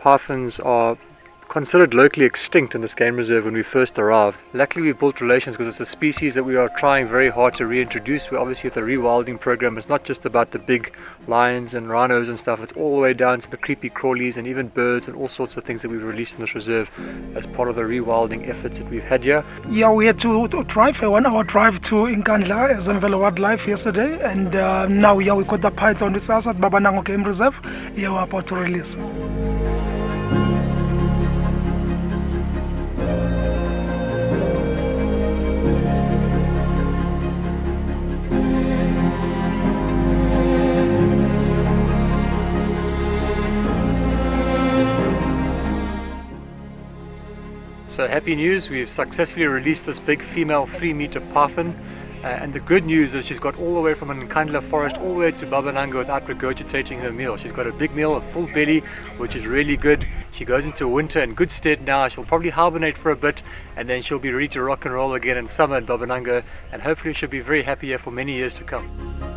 pythons are considered locally extinct in this game reserve when we first arrived. Luckily we've built relations because it's a species that we are trying very hard to reintroduce. We're obviously at the rewilding program. It's not just about the big lions and rhinos and stuff, it's all the way down to the creepy crawlies and even birds and all sorts of things that we've released in this reserve as part of the rewilding efforts that we've had here. Yeah, we had to drive a 1 hour drive to Nkandla, Ezemvelo Wildlife yesterday, and now we got the python with us at Babanango Game Reserve. Here we're about to release. So happy news, we've successfully released this big female 3-meter python, and the good news is she's got all the way from an Nkandla forest all the way to Babanango without regurgitating her meal. She's got a big meal, a full belly, which is really good. She goes into winter in good stead now. She'll probably hibernate for a bit and then she'll be ready to rock and roll again in summer in Babanango, and hopefully she'll be very happy here for many years to come.